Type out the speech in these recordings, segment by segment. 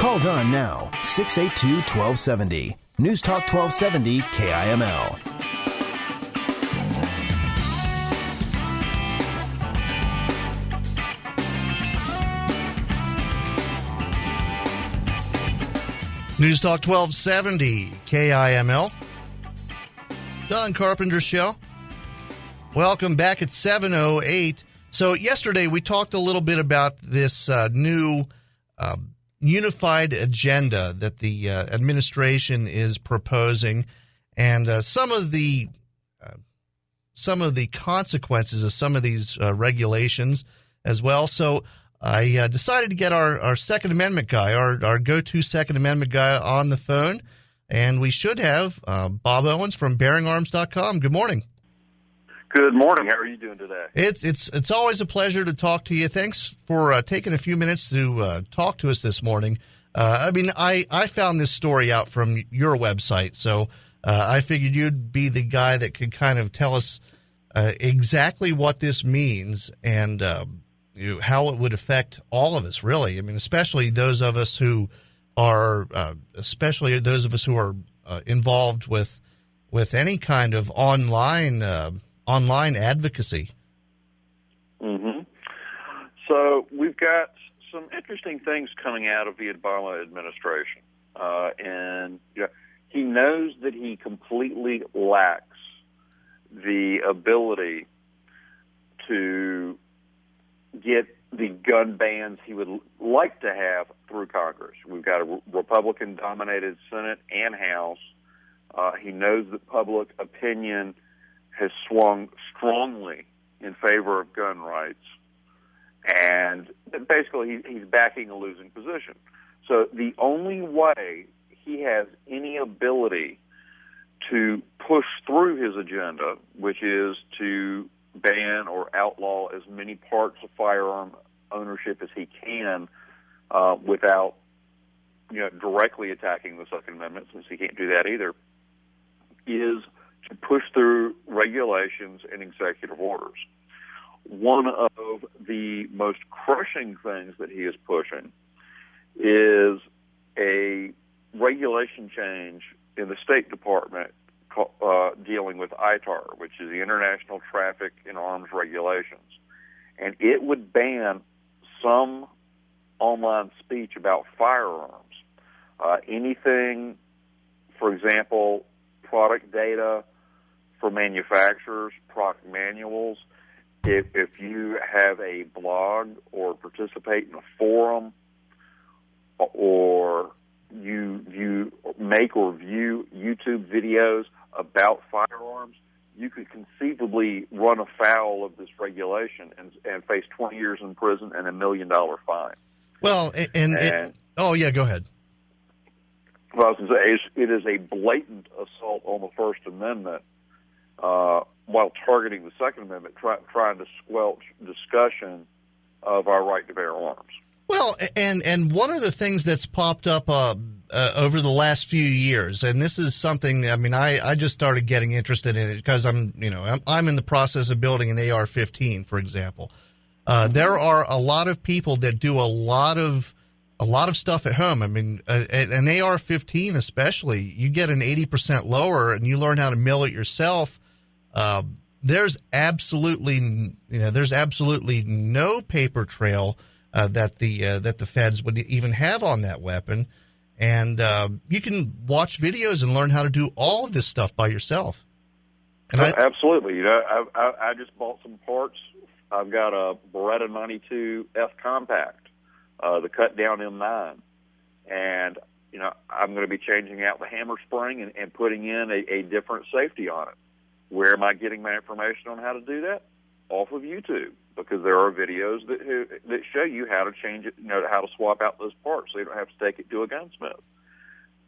Call Don now, 682-1270. News Talk 1270 KIML. News Talk 1270 KIML. Don Carpenter Show. Welcome back at 7:08. So yesterday we talked a little bit about this new unified agenda that the administration is proposing, and some of the consequences of some of these regulations as well. So I decided to get our Second Amendment guy, our go-to Second Amendment guy, on the phone, and we should have Bob Owens from BearingArms.com. Good morning. Good morning. How are you doing today? It's always a pleasure to talk to you. Thanks for taking a few minutes to talk to us this morning. I found this story out from your website, so I figured you'd be the guy that could kind of tell us exactly what this means and how it would affect all of us, really. I mean, especially those of us who are involved with any kind of online advocacy. Mm-hmm. So we've got some interesting things coming out of the Obama administration, and he knows that he completely lacks the ability to get the gun bans he would like to have through Congress. We've got a Republican-dominated Senate and House. He knows that public opinion has swung strongly in favor of gun rights, and basically he's backing a losing position. So the only way he has any ability to push through his agenda, which is to ban or outlaw as many parts of firearm ownership as he can without directly attacking the Second Amendment, since he can't do that either, is to push through regulations and executive orders. One of the most crushing things that he is pushing is a regulation change in the State Department dealing with ITAR, which is the International Traffic in Arms Regulations. And it would ban some online speech about firearms. Anything, for example, product data for manufacturers, product manuals. If you have a blog or participate in a forum, or you make or view YouTube videos about firearms, you could conceivably run afoul of this regulation and face 20 years in prison and $1 million fine. Well, oh yeah, go ahead. Well, I was going to say, it is a blatant assault on the First Amendment while targeting the Second Amendment, trying to squelch discussion of our right to bear arms. Well, and one of the things that's popped up over the last few years, and this is something, I mean, I just started getting interested in it because I'm in the process of building an AR-15, for example. There are a lot of people that do a lot of stuff at home. I mean, an AR-15 especially, you get an 80% lower and you learn how to mill it yourself. There's absolutely no paper trail that the feds would even have on that weapon, and you can watch videos and learn how to do all of this stuff by yourself. And absolutely, I just bought some parts. I've got a Beretta 92 F Compact, the cut down M9, and I'm going to be changing out the hammer spring and putting in a different safety on it. Where am I getting my information on how to do that? Off of YouTube, because there are videos that show you how to change it, how to swap out those parts so you don't have to take it to a gunsmith.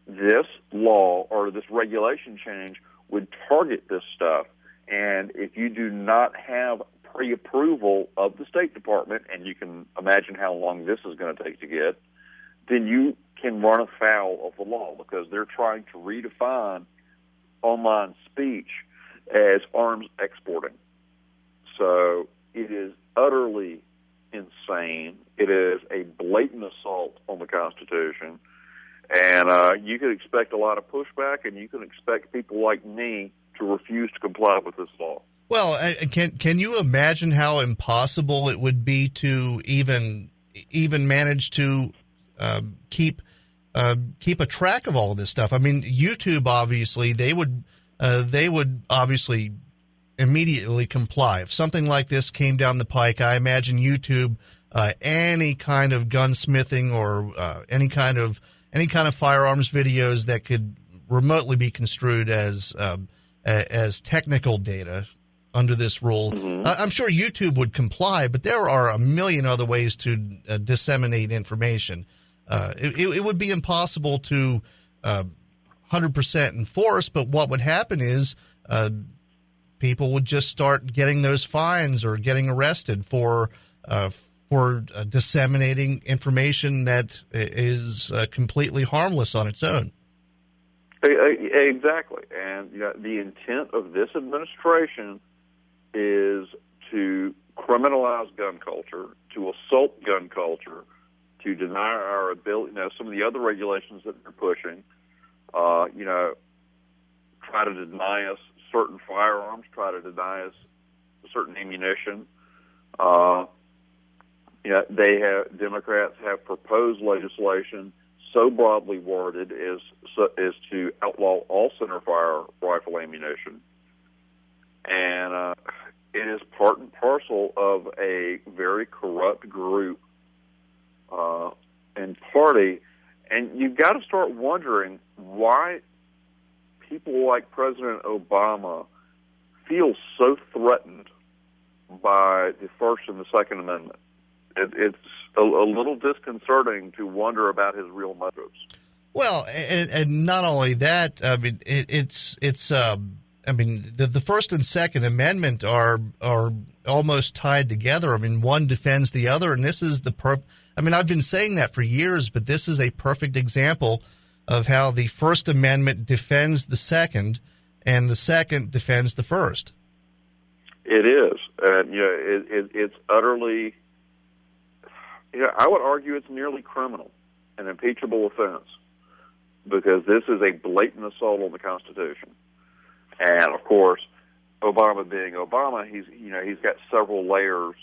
This law or this regulation change would target this stuff, and if you do not have pre-approval of the State Department, and you can imagine how long this is going to take to get, then you can run afoul of the law, because they're trying to redefine online speech as arms exporting. So it is utterly insane. It is a blatant assault on the Constitution, and you can expect a lot of pushback, and you can expect people like me to refuse to comply with this law. Well, can you imagine how impossible it would be to even manage to keep a track of all of this stuff? I mean, YouTube, obviously, they would obviously immediately comply if something like this came down the pike. I imagine YouTube, any kind of gunsmithing or any kind of firearms videos that could remotely be construed as technical data under this rule. Mm-hmm. I'm sure YouTube would comply, but there are a million other ways to disseminate information. It would be impossible to 100% enforce, but what would happen is people would just start getting those fines or getting arrested for disseminating information that is completely harmless on its own. Exactly. And the intent of this administration is to criminalize gun culture, to assault gun culture, to deny our ability. Some of the other regulations that they're pushing, try to deny us certain firearms, try to deny us certain ammunition. Democrats have proposed legislation so broadly worded as to outlaw all centerfire rifle ammunition. And it is part and parcel of a very corrupt group and party. And you've got to start wondering why people like President Obama feel so threatened by the First and the Second Amendment. It's a little disconcerting to wonder about his real motives. Well, and not only that, I mean, the First and Second Amendment are almost tied together. I mean, one defends the other, and this is I've been saying that for years, but this is a perfect example of how the First Amendment defends the Second, and the Second defends the First. It is, and it's utterly. I would argue it's nearly criminal, an impeachable offense, because this is a blatant assault on the Constitution. And of course, Obama being Obama, he's got several layers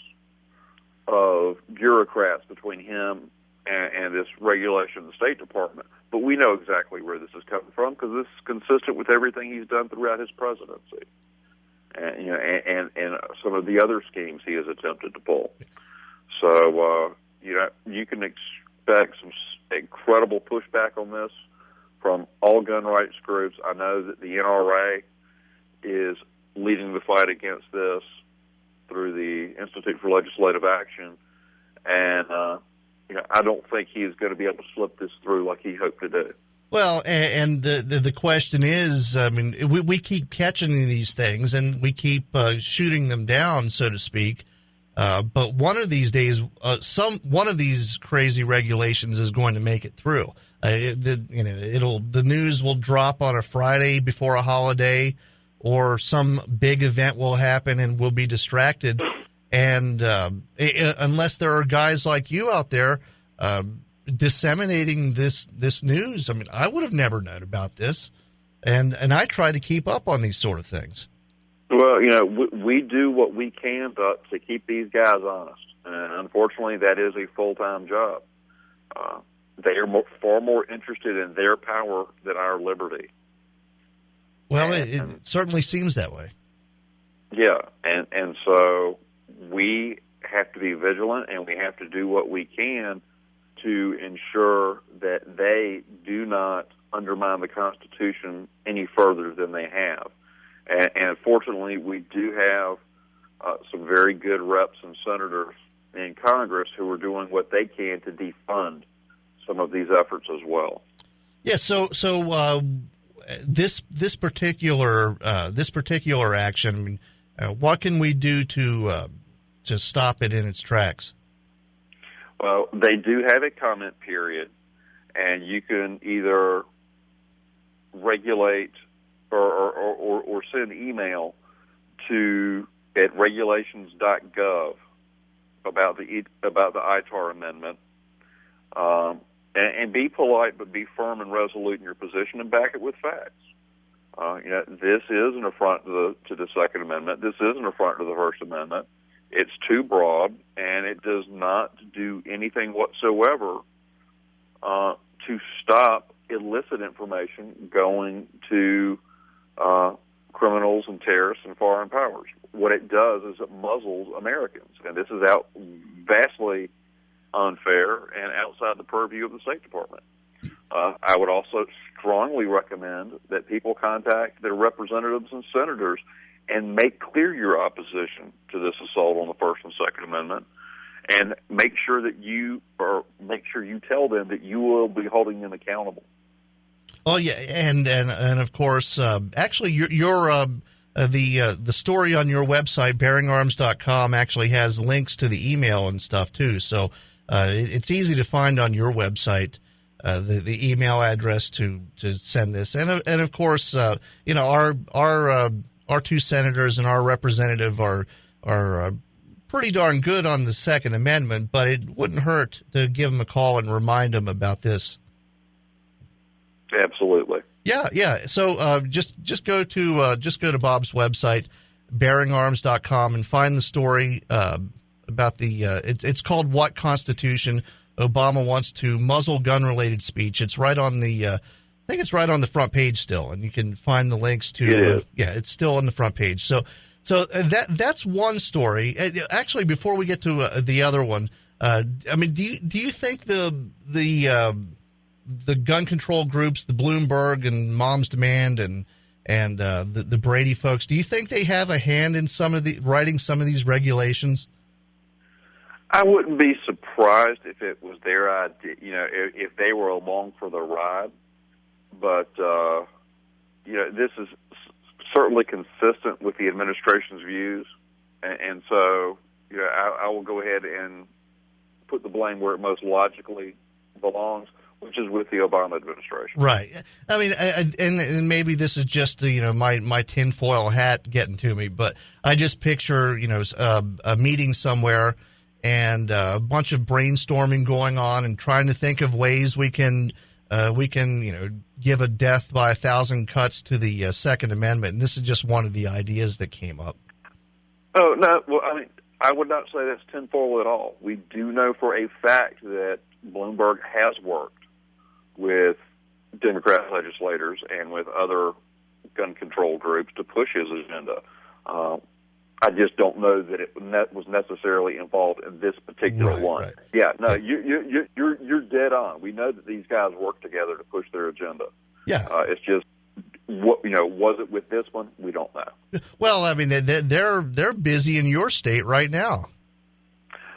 of bureaucrats between him and this regulation in the State Department. But we know exactly where this is coming from because this is consistent with everything he's done throughout his presidency, and some of the other schemes he has attempted to pull. So you can expect some incredible pushback on this from all gun rights groups. I know that the NRA is leading the fight against this through the Institute for Legislative Action, and I don't think he's going to be able to slip this through like he hoped to do. Well, and the question is, I mean, we keep catching these things and we keep shooting them down, so to speak. But one of these days, one of these crazy regulations is going to make it through. The news will drop on a Friday before a holiday, or some big event will happen and we'll be distracted. And unless there are guys like you out there disseminating this news, I mean, I would have never known about this. And I try to keep up on these sort of things. Well, we do what we can to keep these guys honest. And unfortunately, that is a full-time job. They are far more interested in their power than our liberty. Well, it certainly seems that way. Yeah, and so we have to be vigilant, and we have to do what we can to ensure that they do not undermine the Constitution any further than they have. And fortunately, we do have some very good reps and senators in Congress who are doing what they can to defund some of these efforts as well. Yeah. So this particular action, I mean, what can we do to stop it in its tracks? Well, they do have a comment period, and you can either regulate or send email to at regulations.gov about the ITAR amendment, and be polite, but be firm and resolute in your position and back it with facts. This is an affront to the Second Amendment. This is an affront to the First Amendment. It's too broad, and it does not do anything whatsoever to stop illicit information going to criminals and terrorists and foreign powers. What it does is it muzzles Americans, and this is vastly unfair and outside the purview of the State Department. I would also strongly recommend that people contact their representatives and senators and make clear your opposition to this assault on the First and Second Amendment, and make sure you tell them that you will be holding them accountable. Oh yeah, and of course, actually, the story on your website, bearingarms.com, actually has links to the email and stuff too. So it's easy to find on your website the email address to send this, and of course, our two senators and our representative are pretty darn good on the Second Amendment, but it wouldn't hurt to give them a call and remind them about this. Absolutely. Yeah. So just go to Bob's website, bearingarms.com, and find the story about the it's called "What Constitution Obama Wants to Muzzle Gun-Related Speech." It's right on the I think it's right on the front page still, and you can find the links to it's still on the front page. So that's one story. Actually, before we get to the other one, do you think the gun control groups, the Bloomberg and Mom's Demand and the Brady folks, do you think they have a hand in writing some of these regulations? I wouldn't be surprised if it was their idea, if they were along for the ride. But, this is certainly consistent with the administration's views. And so, I will go ahead and put the blame where it most logically belongs, which is with the Obama administration. Right. I mean, and maybe this is just, my tinfoil hat getting to me, but I just picture, a meeting somewhere and a bunch of brainstorming going on and trying to think of ways we can give a death by 1,000 cuts to the Second Amendment. And this is just one of the ideas that came up. Oh, no. Well, I would not say that's tinfoil at all. We do know for a fact that Bloomberg has worked with Democrat legislators and with other gun control groups to push his agenda. I just don't know that it was necessarily involved in this particular one. Right. Yeah, no, you're dead on. We know that these guys work together to push their agenda. Yeah, it's just was it with this one? We don't know. Well, they're busy in your state right now.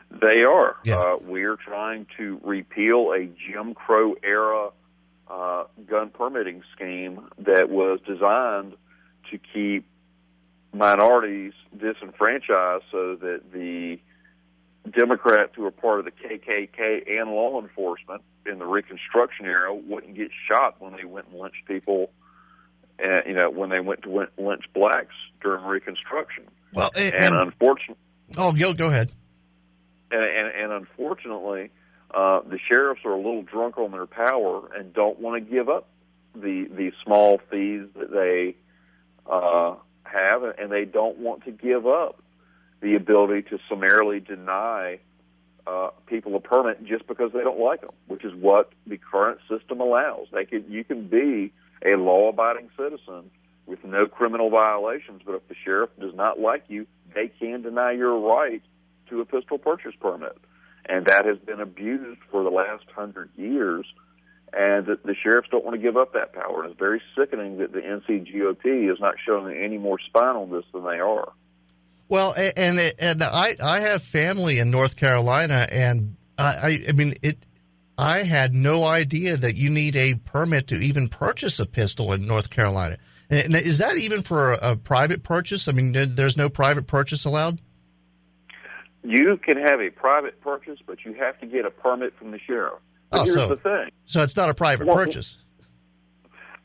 They are. Yeah. We're trying to repeal a Jim Crow era gun permitting scheme that was designed to keep minorities disenfranchised so that the Democrats who were part of the KKK and law enforcement in the Reconstruction era wouldn't get shot when they went and lynched people, when they went to lynch blacks during Reconstruction. Well, and unfortunately... Oh, go ahead. And unfortunately, the sheriffs are a little drunk on their power and don't want to give up the small fees that they have, and they don't want to give up the ability to summarily deny people a permit just because they don't like them, which is what the current system allows. You can be a law-abiding citizen with no criminal violations, but if the sheriff does not like you, they can deny your right to a pistol purchase permit. And that has been abused for the last 100 years, and the sheriffs don't want to give up that power. And it's very sickening that the NCGOP is not showing any more spine on this than they are. Well, and I have family in North Carolina, and I had no idea that you need a permit to even purchase a pistol in North Carolina. And is that even for a private purchase? There's no private purchase allowed? You can have a private purchase, but you have to get a permit from the sheriff. But here's the thing. So it's not a private purchase?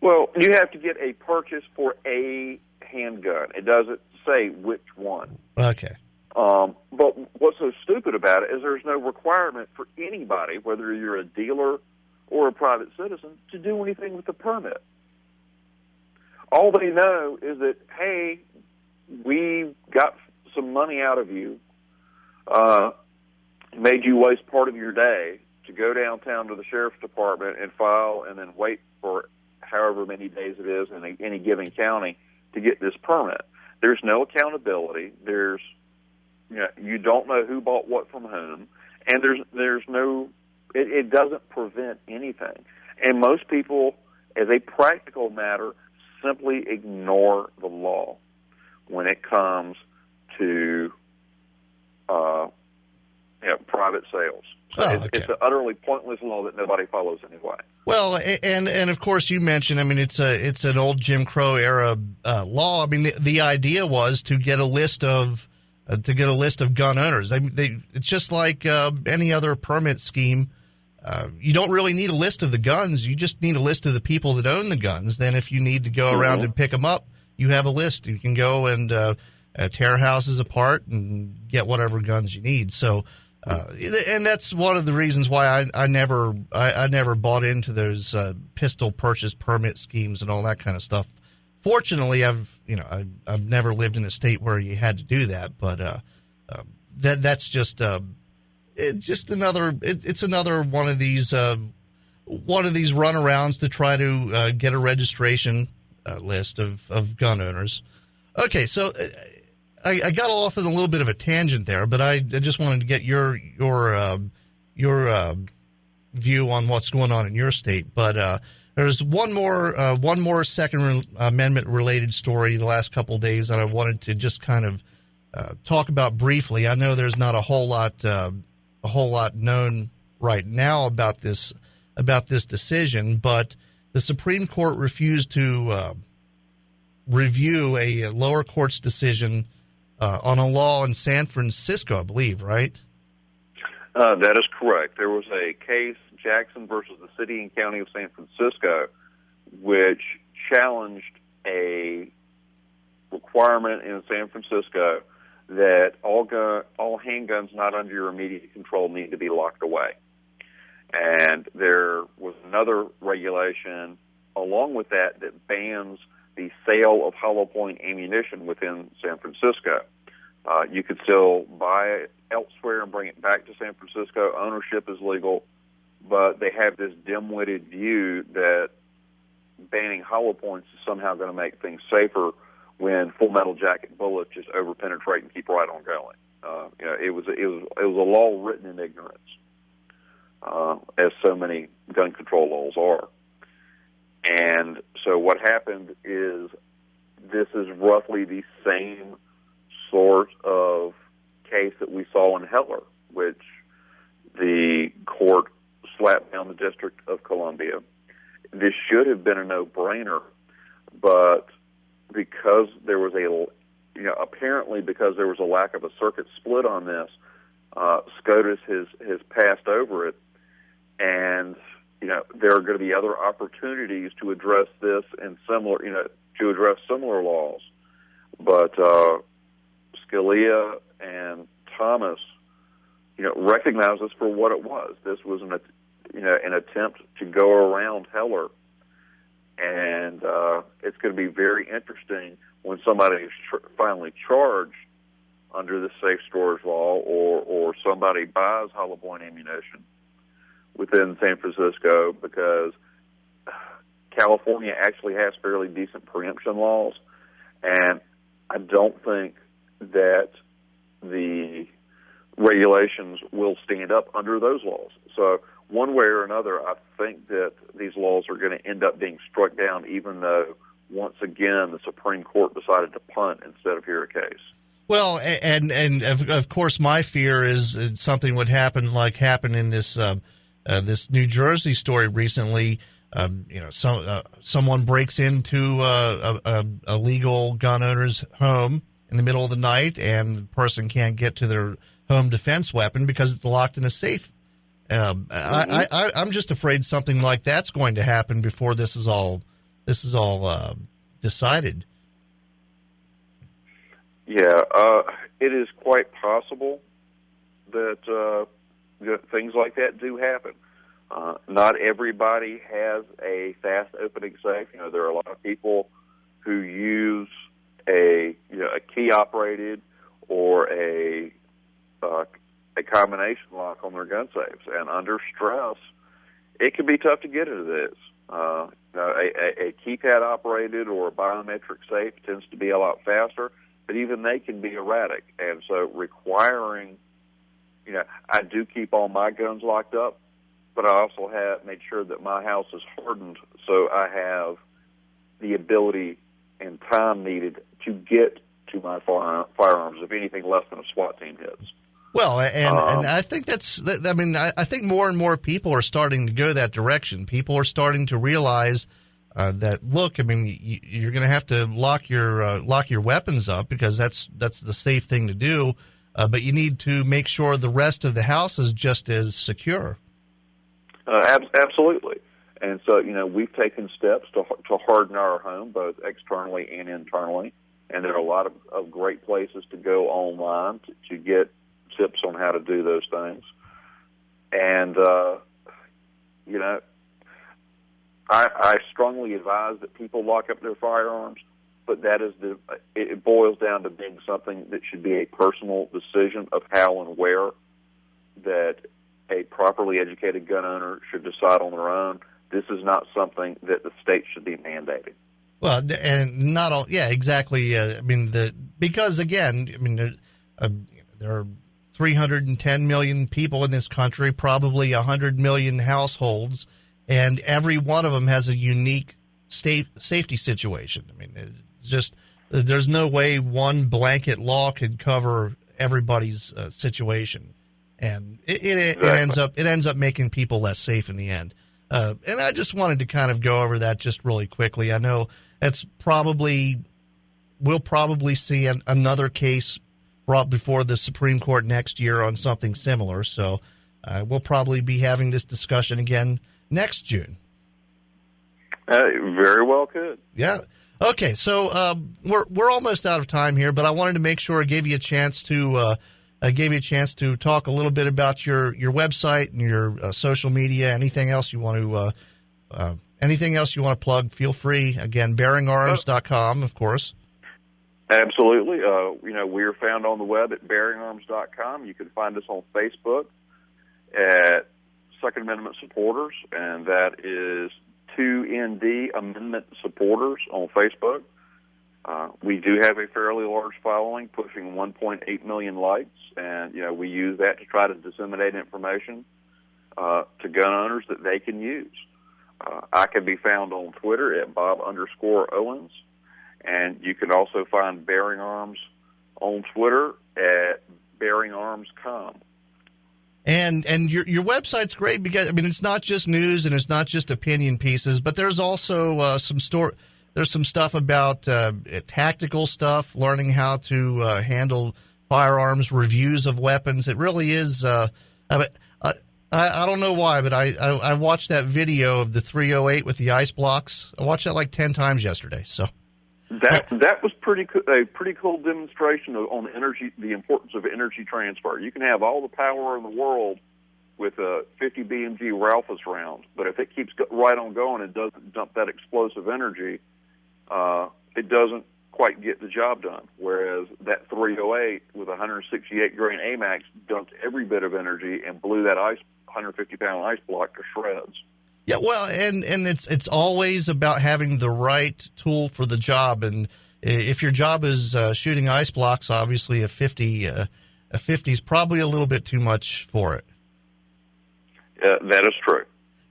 Well, you have to get a purchase for a handgun. It doesn't say which one. Okay. But what's so stupid about it is there's no requirement for anybody, whether you're a dealer or a private citizen, to do anything with the permit. All they know is that, hey, we got some money out of you, made you waste part of your day to go downtown to the sheriff's department and file and then wait for however many days it is in any given county to get this permit. There's no accountability. You don't know who bought what from whom, and there's no. It doesn't prevent anything. And most people, as a practical matter, simply ignore the law when it comes to private sales. So it's an utterly pointless law that nobody follows anyway. Well, and of course you mentioned, I mean, it's an old Jim Crow era law. I mean, the idea was to get a list of gun owners. I mean, it's just like any other permit scheme. You don't really need a list of the guns. You just need a list of the people that own the guns. Then if you need to go around and pick them up, you have a list. You can go and tear houses apart and get whatever guns you need. So, and that's one of the reasons why I never bought into those pistol purchase permit schemes and all that kind of stuff. Fortunately, I've never lived in a state where you had to do that, but that's just another one of these runarounds to try to get a registration list of gun owners. Okay, so I got off in a little bit of a tangent there, but I just wanted to get your view on what's going on in your state. But there's one more Second Amendment related story the last couple of days that I wanted to just kind of talk about briefly. I know there's not a whole lot known right now about this decision, but the Supreme Court refused to review a lower court's decision on a law in San Francisco, I believe, right? That is correct. There was a case, Jackson versus the City and County of San Francisco, which challenged a requirement in San Francisco that all handguns not under your immediate control need to be locked away. And there was another regulation along with that bans the sale of hollow point ammunition within San Francisco. You could still buy it elsewhere and bring it back to San Francisco. Ownership is legal, but they have this dim-witted view that banning hollow points is somehow going to make things safer when Full Metal Jacket bullets just over-penetrate and keep right on going. It was a law written in ignorance, as so many gun control laws are. And so what happened is this is roughly the same sort of case that we saw in Heller, which the court slapped down the District of Columbia. This should have been a no-brainer, but because there was apparently because there was a lack of a circuit split on this, SCOTUS has passed over it, and there are going to be other opportunities to address this and to address similar laws. But Scalia and Thomas, recognize this for what it was. This was an attempt to go around Heller, and it's going to be very interesting when somebody is finally charged under the safe storage law, or somebody buys hollow point ammunition within San Francisco, because California actually has fairly decent preemption laws, and I don't think that the regulations will stand up under those laws. So one way or another, I think that these laws are going to end up being struck down, even though, once again, the Supreme Court decided to punt instead of hear a case. Well, and of course, my fear is something would happen like happened in this this New Jersey story recently. Someone breaks into a legal gun owner's home in the middle of the night, and the person can't get to their home defense weapon because it's locked in a safe. I'm just afraid something like that's going to happen before this is all decided. Yeah, it is quite possible that things like that do happen. Not everybody has a fast opening safe. There are a lot of people who use a key operated or a combination lock on their gun safes, and under stress, it can be tough to get into this. A keypad operated or a biometric safe tends to be a lot faster, but even they can be erratic, and so requiring, I do keep all my guns locked up, but I also have made sure that my house is hardened so I have the ability and time needed to get to my firearms if anything less than a SWAT team hits. Well, and I think I think more and more people are starting to go that direction. People are starting to realize that, look, you're going to have to lock your weapons up because that's the safe thing to do, but you need to make sure the rest of the house is just as secure. Absolutely. And so, we've taken steps to harden our home, both externally and internally. And there are a lot of great places to go online to get tips on how to do those things. And, I strongly advise that people lock up their firearms, but it boils down to being something that should be a personal decision of how and where that a properly educated gun owner should decide on their own. This is not something that the state should be mandating. Well, and not all, yeah, exactly. Because again, there are 310 million people in this country, probably 100 million households, and every one of them has a unique safety situation. It's just there's no way one blanket law could cover everybody's situation, and it ends up making people less safe in the end. And I just wanted to kind of go over that just really quickly. I know we'll probably see another case brought before the Supreme Court next year on something similar. So we'll probably be having this discussion again next June. Very well could. Yeah. Okay. So we're almost out of time here, but I wanted to make sure I gave you a chance to talk a little bit about your website and your social media. Anything else you want to plug? Feel free. Again, bearingarms.com, of course. Absolutely. We are found on the web at bearingarms.com. You can find us on Facebook at Second Amendment Supporters, and that is 2ND Amendment Supporters on Facebook. We do have a fairly large following, pushing 1.8 million likes, and we use that to try to disseminate information to gun owners that they can use. I can be found on Twitter at Bob_Owens, and you can also find Bearing Arms on Twitter at BearingArms.com. And your website's great because it's not just news and it's not just opinion pieces, but there's also There's some stuff about tactical stuff, learning how to handle firearms, reviews of weapons. It really is. I don't know why, but I watched that video of the 308 with the ice blocks. I watched that like 10 times yesterday. So that was a pretty cool demonstration on energy, the importance of energy transfer. You can have all the power in the world with a 50 BMG Ralphus round, but if it keeps right on going and doesn't dump that explosive energy, it doesn't quite get the job done. Whereas that 308 with 168 grain AMAX dumped every bit of energy and blew that 150-pound ice block to shreds. Yeah, well, and it's always about having the right tool for the job. And if your job is shooting ice blocks, obviously a 50 is probably a little bit too much for it. That is true.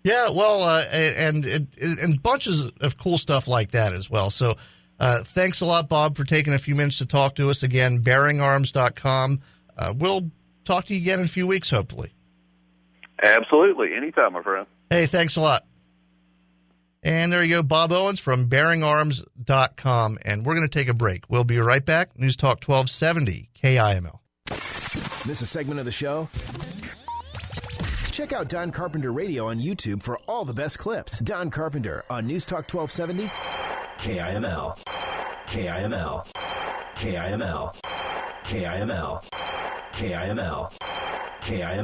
Yeah, well, and bunches of cool stuff like that as well. So thanks a lot, Bob, for taking a few minutes to talk to us again. BearingArms.com. We'll talk to you again in a few weeks, hopefully. Absolutely. Anytime, my friend. Hey, thanks a lot. And there you go, Bob Owens from BearingArms.com. And we're going to take a break. We'll be right back. News Talk 1270, KIML. Miss a segment of the show? Check out Don Carpenter Radio on YouTube for all the best clips. Don Carpenter on News Talk 1270, KIML. KIML. KIML. KIML. KIML. KIML.